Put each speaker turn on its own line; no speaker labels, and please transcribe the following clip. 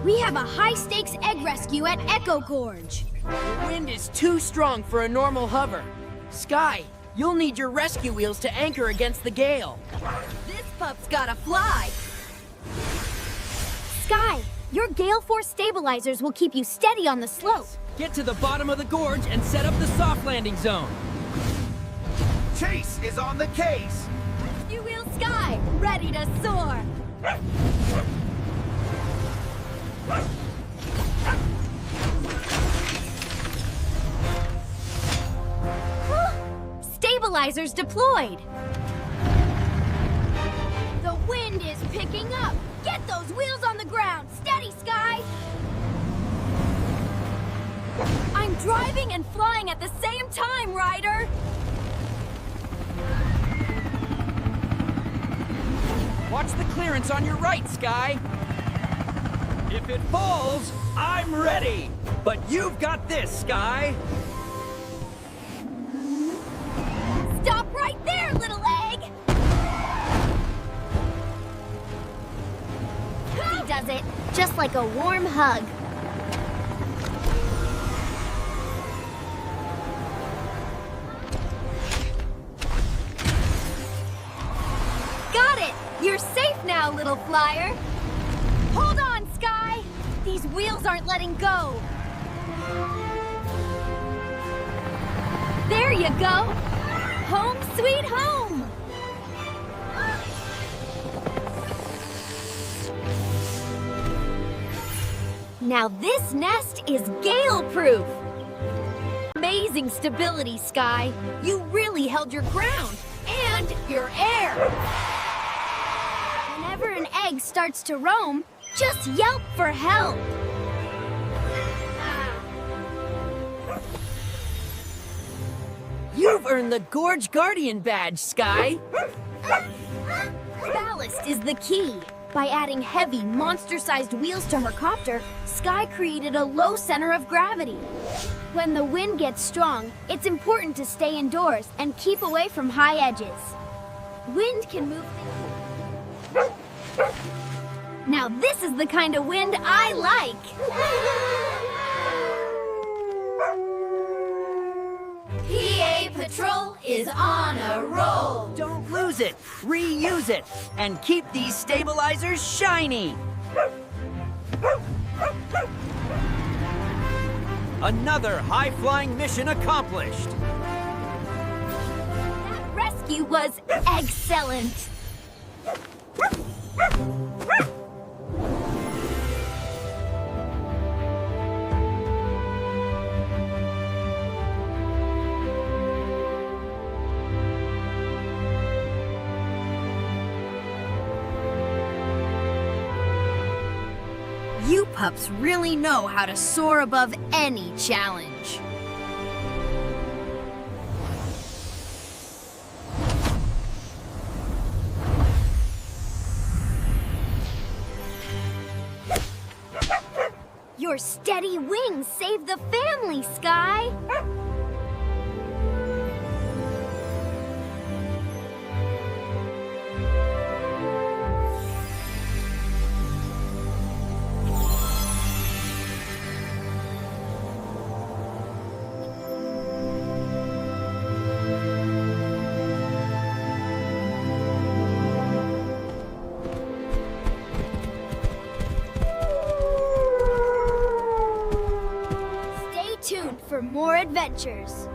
We have a high-stakes egg rescue at Echo Gorge.
The wind is too strong for a normal hover. Skye, you'll need your rescue wheels to anchor against the gale.
This pup's gotta fly. Skye, your Gale-Force Stabilizers will keep you steady on the slope.
Get to the bottom of the gorge and set up the soft landing zone.
Chase is on the case.
Rescue wheel Skye, ready to soar. Stabilizers deployed. The wind is picking up. Get those wheels on the ground. Steady, Skye. I'm driving and flying at the same time, Ryder.
Watch the clearance on your right, Skye. If it falls, I'm ready. But you've got this, Skye.
Stop right there, little egg! He does it, just like a warm hug. Got it! You're safe now, little flyer. Hold on, Skye! These wheels aren't letting go. There you go! Home sweet home! Now this nest is gale-proof! Amazing stability, Skye. You really held your ground and your air. Whenever an egg starts to roam, just yelp for help.
You've earned the Gorge Guardian badge, Skye.
Ballast is the key. By adding heavy, monster-sized wheels to her copter, Skye created a low center of gravity. When the wind gets strong, it's important to stay indoors and keep away from high edges. Wind can move things. Now this is the kind of wind I like. PA Patrol is on a roll.
Don't lose it, reuse it, and keep these stabilizers shiny. Another high-flying mission accomplished.
That rescue was excellent. You pups really know how to soar above any challenge. Your steady wings save the family, Skye. For more adventures.